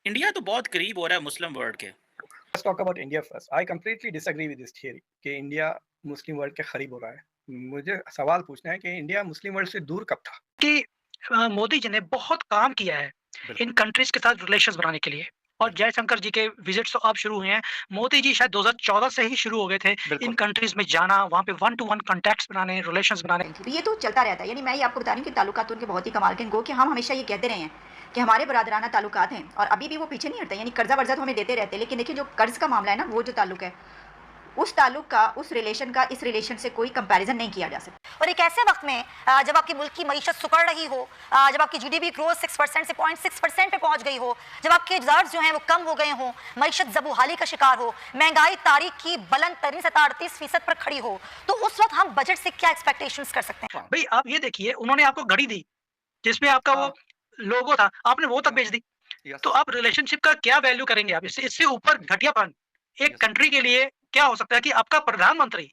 India तो बहुत करीब हो रहा है मुस्लिम वर्ल्ड के। Let's talk about India first. I completely disagree with this theory कि इंडिया मुस्लिम वर्ल्ड के करीब हो रहा है। मुझे सवाल पूछना है कि इंडिया मुस्लिम वर्ल्ड से दूर कब था? कि मोदी जी ने बहुत काम किया है इन कंट्रीज के साथ रिलेशंस बनाने के लिए और जयशंकर जी के विजिट्स तो अब शुरू हुए हैं। मोदी जी शायद 2014 से ही शुरू हो गए थे इन कंट्रीज में जाना, वहाँ पे वन टू वन कॉन्टैक्ट्स बनाने, रिलेशंस बनाने। ये तो चलता रहता है। यानी मैं ये आपको बता रही हूँ कि ताल्लुकात उनके बहुत ही कमाल के हैं। गो कि हम हमेशा ये कहते रहे हैं कि हमारे बरादराना ताल्लुकात हैं और अभी भी वो पीछे नहीं हटते। यानी कर्जा वर्जा तो हमें देते रहते हैं, लेकिन देखिए जो कर्ज का मामला है ना, वो जो ताल्लुक है, उस ताल्लुक का, उस रिलेशन का इस रिलेशन से कोई कंपैरिजन नहीं किया जा सकता। और एक ऐसे वक्त में जब आपके मुल्क की मईशत सुकड़ रही हो, जब आपकी जीडीपी ग्रोथ 6% से 0.6% पे पहुंच गई हो, जब आपके रिजर्व्स जो हैं वो कम हो गए हों, मईशत ज़बूहाली का शिकार हो, महंगाई तारीख की बुलंद तरीन सतह 38% पर खड़ी हो, तो उस वक्त हम बजट से क्या एक्सपेक्टेशंस कर सकते हैं? भाई आप ये देखिए, उन्होंने आपको घड़ी दी जिसमें आपका वो लोगो था, आपने वो तक बेच दी। तो आप रिलेशनशिप का क्या वैल्यू करेंगे आप? इससे ऊपर घटियापन एक कंट्री के लिए क्या हो सकता है कि आपका प्रधानमंत्री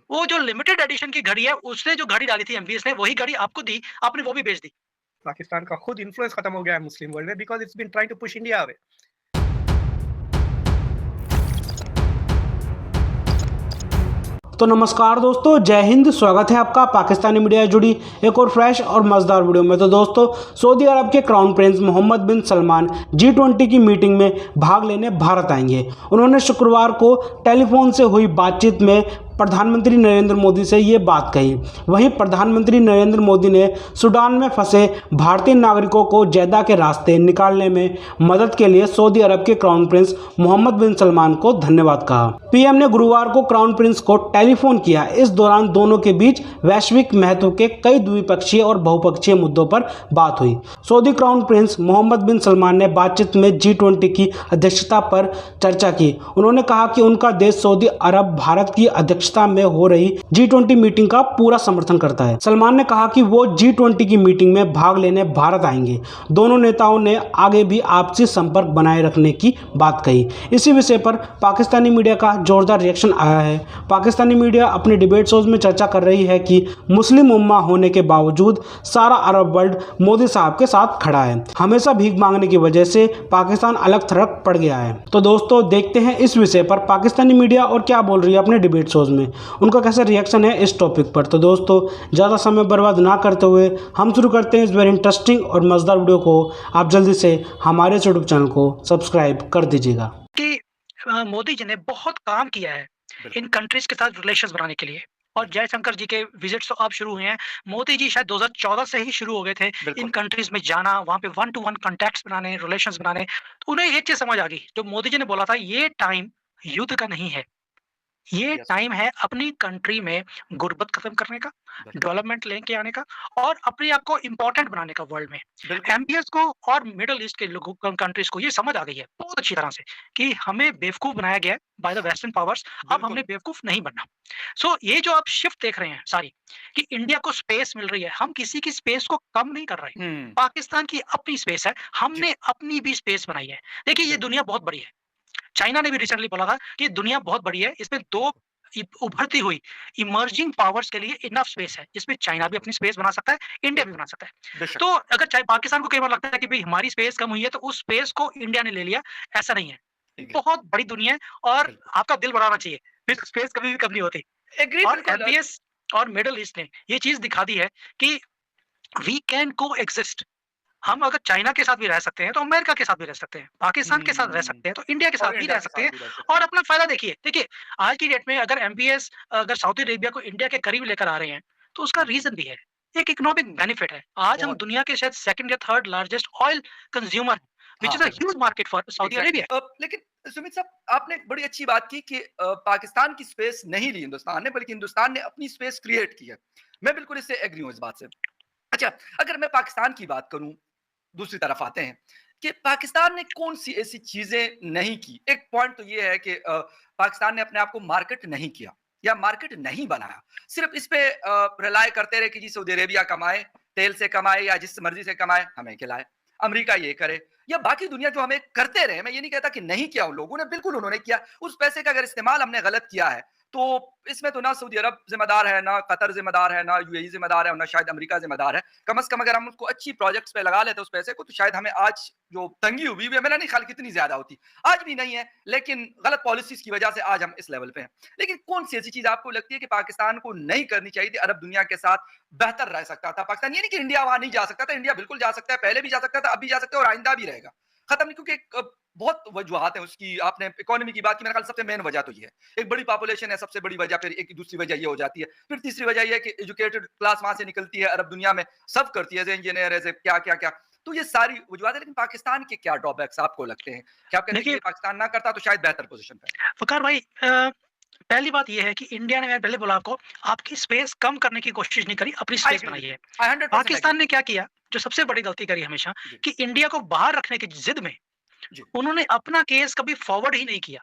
वो जो लिमिटेड एडिशन की घड़ी है, उसने जो घड़ी डाली थी एमबीएस ने, वही घड़ी आपको दी, आपने वो भी बेच दी। पाकिस्तान का खुद इन्फ्लुएंस खत्म हो गया है मुस्लिम वर्ल्ड में because it's been trying to push India away. तो नमस्कार दोस्तों, जय हिंद। स्वागत है आपका पाकिस्तानी मीडिया से जुड़ी एक और फ्रेश और मज़ेदार वीडियो में। तो दोस्तों, सऊदी अरब के क्राउन प्रिंस मोहम्मद बिन सलमान G20 की मीटिंग में भाग लेने भारत आएंगे। उन्होंने शुक्रवार को टेलीफोन से हुई बातचीत में प्रधानमंत्री नरेंद्र मोदी से ये बात कही। वहीं प्रधानमंत्री नरेंद्र मोदी ने सूडान में फंसे भारतीय नागरिकों को जद्दा के रास्ते निकालने में मदद के लिए सऊदी अरब के क्राउन प्रिंस मोहम्मद बिन सलमान को धन्यवाद कहा। पीएम ने गुरुवार को क्राउन प्रिंस को टेलीफोन किया। इस दौरान दोनों के बीच वैश्विक महत्व के कई द्विपक्षीय और बहुपक्षीय मुद्दों पर बात हुई। सऊदी क्राउन प्रिंस मोहम्मद बिन सलमान ने बातचीत में G20 की अध्यक्षता पर चर्चा की। उन्होंने कहा कि उनका देश सऊदी अरब भारत की अध्यक्षता में हो रही G20 मीटिंग का पूरा समर्थन करता है। सलमान ने कहा कि वो G20 की मीटिंग में भाग लेने भारत आएंगे। दोनों नेताओं ने आगे भी आपसी संपर्क बनाए रखने की बात कही। इसी विषय पर पाकिस्तानी मीडिया का जोरदार रिएक्शन आया है। पाकिस्तानी मीडिया अपने डिबेट शोज में चर्चा कर रही है कि मुस्लिम उम्मा होने के बावजूद सारा अरब वर्ल्ड मोदी साहब के साथ खड़ा है। हमेशा भीख मांगने की वजह से पाकिस्तान अलग थलग पड़ गया है। तो दोस्तों, देखते हैं इस विषय पर पाकिस्तानी मीडिया और क्या बोल रही है अपने डिबेट शोज में, उनका कैसा रिएक्शन है इस टॉपिक पर। तो दोस्तों, ज़्यादा समय बर्बाद ना करते हुए हम शुरू करते हैं इस वेरी इंटरेस्टिंग और मज़ेदार वीडियो को। आप जल्दी से हमारे यूट्यूब चैनल को सब्सक्राइब कर दीजिएगा। कि मोदी जी ने बहुत काम किया है इन कंट्रीज के साथ रिलेशंस बनाने के लिए और जयशंकर जी के विजिट्स तो अब शुरू हुए हैं। मोदी जी शायद 2014 से ही शुरू हो गए थे इन कंट्रीज में जाना, वहाँ पे वन टू वन कॉन्टैक्ट्स बनाने, रिलेशंस बनाने। तो उन्हें एक चीज समझ आ गई, जो मोदी जी ने बोला था, ये टाइम युद्ध का नहीं है, ये टाइम है अपनी कंट्री में गुर्बत खत्म करने का, डेवलपमेंट लेके आने का और अपने आप को इम्पोर्टेंट बनाने का वर्ल्ड में। एमपीएस को और मिडिल ईस्ट के लोगों कंट्रीज को ये समझ आ गई है बहुत अच्छी तरह से कि हमें बेवकूफ बनाया गया है बाय द वेस्टर्न पावर्स। अब हमने बेवकूफ नहीं बनना। सो ये जो आप शिफ्ट देख रहे हैं सारी, कि इंडिया को स्पेस मिल रही है, हम किसी की स्पेस को कम नहीं कर रहे। पाकिस्तान की अपनी स्पेस है, हमने अपनी भी स्पेस बनाई है। देखिए, ये दुनिया बहुत बड़ी है। चाइना ने भी रिसेंटली बोला था कि दुनिया बहुत बड़ी है, इसमें दो उभरती हुई इमर्जिंग पावर्स के लिए इनफ स्पेस है, जिसमें चाइना भी अपनी स्पेस बना सकता है, इंडिया भी बना सकता है। तो अगर चाहे पाकिस्तान को कई बार लगता है कि भाई हमारी स्पेस कम हुई है, तो उस स्पेस को इंडिया ने ले लिया, ऐसा नहीं है। बहुत बड़ी दुनिया है और आपका दिल बढ़ाना चाहिए, फिर स्पेस कभी भी कम नहीं होती। और एमपीएस और मिडिल ईस्ट ने ये चीज दिखा दी है कि वी कैन को एग्जिस्ट। हम अगर चाइना के साथ भी रह सकते हैं तो अमेरिका के साथ भी रह सकते हैं, पाकिस्तान के साथ रह सकते हैं तो इंडिया के साथ भी रह सकते हैं और अपना फायदा देखिए। देखिए, आज की डेट में अगर एमपीएस अगर सऊदी अरेबिया को इंडिया के करीब लेकर आ रहे हैं, तो उसका रीजन भी है, एक इकोनॉमिक बेनिफिट है। आज हम दुनिया के शायद सेकंड या third largest oil consumer, which is a huge market for Saudi Arabia. लेकिन सुमित साहब, आपने एक बड़ी अच्छी बात की कि पाकिस्तान की स्पेस नहीं ली हिंदुस्तान ने, बल्कि हिंदुस्तान ने अपनी स्पेस क्रिएट की है। मैं बिल्कुल इससे एग्री हूं इस बात से। अच्छा, अगर मैं पाकिस्तान की बात करूं, दूसरी तरफ आते हैं कि पाकिस्तान ने कौन सी ऐसी चीजें नहीं की। एक पॉइंट तो ये है कि पाकिस्तान ने अपने आप को मार्केट नहीं किया या मार्केट नहीं बनाया। सिर्फ इस पे रिलाय करते रहे कि जी सऊदी अरेबिया कमाए, तेल से कमाए या जिस मर्जी से कमाए, हमें खिलाए, अमेरिका ये करे या बाकी दुनिया जो हमें करते रहे। मैं ये नहीं कहता कि नहीं किया उन लोगों ने, बिल्कुल उन्होंने किया। उस पैसे का अगर इस्तेमाल हमने गलत किया है तो इसमें तो ना सऊदी अरब ज़िम्मेदार है, ना कतर ज़िम्मेदार है, ना यूएई ज़िम्मेदार है और ना शायद अमेरिका ज़िम्मेदार है। कम से कम अगर हम उसको अच्छी प्रोजेक्ट्स पे लगा लेते उस पैसे को, तो शायद हमें आज जो तंगी हुई है, मेरा नहीं ख्याल कितनी ज़्यादा होती। आज भी नहीं है, लेकिन गलत पॉलिसीज़ की वजह से आज हम इस लेवल पे हैं। लेकिन कौन-सी ऐसी चीज़ आपको लगती है कि पाकिस्तान को नहीं करनी चाहिए थी, अरब दुनिया के साथ बेहतर रह सकता था? पाकिस्तान ये नहीं कि इंडिया वहाँ नहीं जा सकता था, इंडिया बिल्कुल जा सकता है, पहले भी जा सकता था, अब भी जा सकता है और आइंदा भी रहेगा। खत्म नहीं, क्योंकि बहुत वजूहात हैं उसकी। आपने इकोनॉमी की बात की, मेरे ख्याल सबसे मेन वजह तो ये है। एक बड़ी पॉपुलेशन है, सबसे बड़ी वजह, फिर एक दूसरी वजह ये हो जाती है। फिर तीसरी वजह ये है कि एजुकेटेड क्लास वहाँ से निकलती है, अरब दुनिया में सब करती है, एज़ इंजीनियर, एज़ क्या। तो ये सारी वजूहात है, लेकिन पाकिस्तान के क्या ड्रॉबैक्स आपको लगते हैं? क्या आप कहते हैं कि देखिए पाकिस्तान ना करता तो शायद बेहतर पोज़ीशन पे? वकार भाई, पहली बात ये है कि इंडिया ने, मैं पहले बोला आपको, आपकी स्पेस कम करने की कोशिश नहीं करी, अपनी आई स्पेस एग्री बनाई विद है। यू। I 100% Pakistan agree. ने क्या किया, जो सबसे बड़ी गलती करी हमेशा, जी, कि इंडिया को बाहर रखने की जिद में जी। उन्होंने अपना केस कभी फॉरवर्ड ही नहीं किया।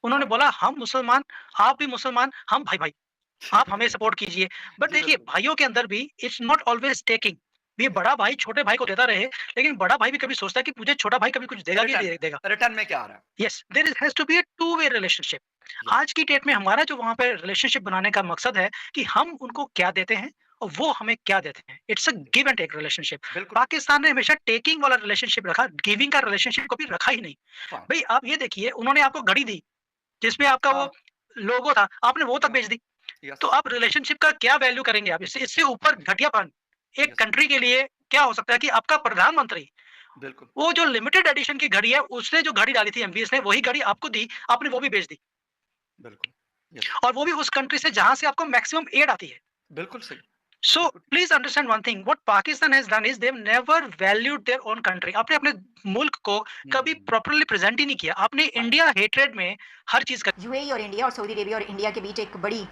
उन्होंने हाँ। बोला हम मुसलमान, आप भी मुसलमान, हम भाई-भाई, आप हमें सपोर्ट कीजिए। बट जी, देखिए, बिल्कुल। भाइयों के अंदर भी इट्स नॉट ऑलवेज टेकिंग। ये बड़ा भाई छोटे भाई को देता रहे, लेकिन बड़ा भाई भी कभी सोचता है कि मुझे छोटा भाई कभी कुछ देगा कि रिटर्न नहीं देगा। रिटर्न में क्या आ रहा है? Yes, there has to be a two way relationship. Yes, आज की डेट में हमारा जो वहाँ पे रिलेशनशिप बनाने का मकसद है कि हम उनको क्या देते हैं और वो हमें क्या देते हैं। It's a give and take relationship. बिल्कुल। पाकिस्तान ने हमेशा टेकिंग वाला रिलेशनशिप रखा, गिविंग का रिलेशनशिप कभी रखा ही नहीं। फाइन। भई आप ये देखिए, उन्होंने आपको घड़ी दी, जिसमें आपका वो हाँ, लोगो था, आपने वो तक या बेच दी। यस, तो आप रिलेशनशिप का क्या वैल्यू करेंगे आप? इससे इससे ऊपर घटियापन एक यस, कंट्री के लिए क्या हो सकता है कि आपका प्रधानमंत्री, बिल्कुल, वो जो लिमिटेड एडिशन की घड़ी है, उसने जो घड़ी डाली थी एमवीएस ने, वही घड़ी आपको दी, आपने वो भी बेच दी। बिल्कुल। यस, और वो भी उस कंट्री से जहाँ से आपको मैक्सिमम एड आती है। बिल्कुल सही। So बिल्कुल, please understand one thing. What Pakistan has done is they've never valued their own country. आपने अपने मुल्क को कभी हुँ, प्रॉपर्ली प्रेजेंट ही नहीं किया। आपने फाइन। इंडिया हेट्रेड में हर चीज का यूएई और इंडिया और सऊदी अरेबिया और इंडिया के बीच एक बड़ी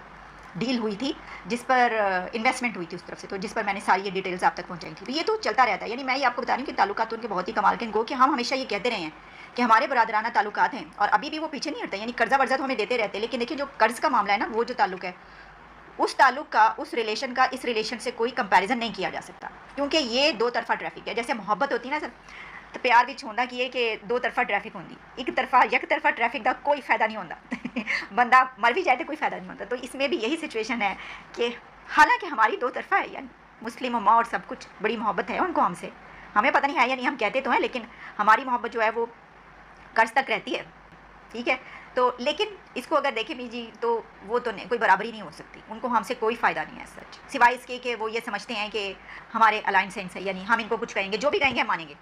डील हुई थी, जिस पर इन्वेस्टमेंट हुई थी उस तरफ से, तो जिस पर मैंने सारी ये डिटेल्स आप तक पहुंचाई थी। तो ये तो चलता रहता है, यानी मैं ये आपको बता रही हूँ कि ताल्लुकात उनके बहुत ही कमाल के हैं, गो कि हम हमेशा ये कहते रहे हैं कि हमारे बरादराना ताल्लुकात हैं और अभी भी वो पीछे नहीं हटते, यानी कर्जा वर्जा तो हमें देते रहते हैं, लेकिन देखिए जो कर्ज का मामला है ना, वो जो ताल्लुक है, उस ताल्लुक का, उस रिलेशन का इस रिलेशन से कोई कंपैरिजन नहीं किया जा सकता, क्योंकि ये दो तरफा ट्रैफिक है। जैसे मोहब्बत होती है ना सर, तो प्यार भी होंदा कि दो तरफा ट्रैफिक होंदी, एक तरफा ट्रैफिक का कोई फायदा नहीं होता बंदा मर भी जाए तो कोई फायदा नहीं होता। तो इसमें भी यही सिचुएशन है कि हालांकि हमारी दो तरफा है, यानी मुस्लिम उम्मा और सब कुछ बड़ी मोहब्बत है उनको हमसे, हमें पता नहीं है या नहीं, हम कहते तो हैं, लेकिन हमारी मोहब्बत जो है वो कर्ज तक रहती है, ठीक है। तो लेकिन इसको अगर देखें भी जी, तो वो तो नहीं, कोई बराबरी नहीं हो सकती, उनको हमसे कोई फ़ायदा नहीं है सच, सिवाय इसके कि वो ये समझते हैं कि हमारे अलायंस है, यानी हम इनको कुछ कहेंगे, जो भी कहेंगे हम मानेंगे,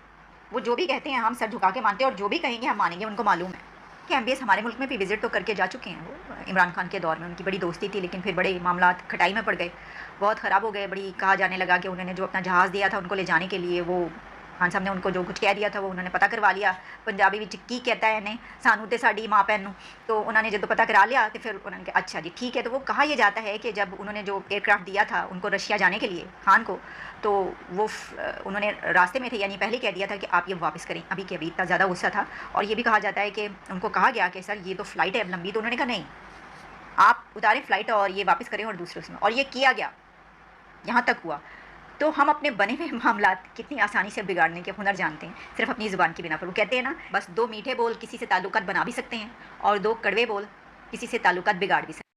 वो जो भी कहते हैं हम सर झुका के मानते हैं, और जो भी कहेंगे हम मानेंगे। उनको मालूम है कि एमबीएस हमारे मुल्क में भी विजिट तो करके जा चुके हैं, वो इमरान खान के दौर में उनकी बड़ी दोस्ती थी, लेकिन फिर बड़े मामला खटाई में पड़ गए, बहुत ख़राब हो गए। बड़ी कहा जाने लगा कि उन्होंने जो अपना जहाज़ दिया था उनको ले जाने के लिए, वो खान साहब ने उनको जो कुछ कह दिया था वो उन्होंने पता करवा लिया। पंजाबी विच की कहता है इन्हें, सानू ते साडी माँ भैन नूं, तो उन्होंने जो पता करा लिया तो फिर उन्होंने कहा अच्छा जी ठीक है। तो वो कहा यह जाता है कि जब उन्होंने जो एयरक्राफ्ट दिया था उनको रशिया जाने के लिए खान को, तो वो उन्होंने रास्ते में थे, यानी पहले कह दिया था कि आप ये वापस करें, अभी के अभी इतना ज़्यादा गुस्सा था। और ये भी कहा जाता है कि उनको कहा गया कि सर ये तो फ़्लाइट है अब लंबी, तो उन्होंने कहा नहीं, आप उतारें फ़्लाइट और ये वापस करें और दूसरे उसमें, और ये किया गया, यहाँ तक हुआ। तो हम अपने बने हुए मामलात कितनी आसानी से बिगाड़ने के हुनर जानते हैं, सिर्फ अपनी ज़ुबान की बिना पर। वो कहते हैं ना, बस दो मीठे बोल किसी से ताल्लुकात बना भी सकते हैं और दो कड़वे बोल किसी से ताल्लुकात बिगाड़ भी सकते हैं।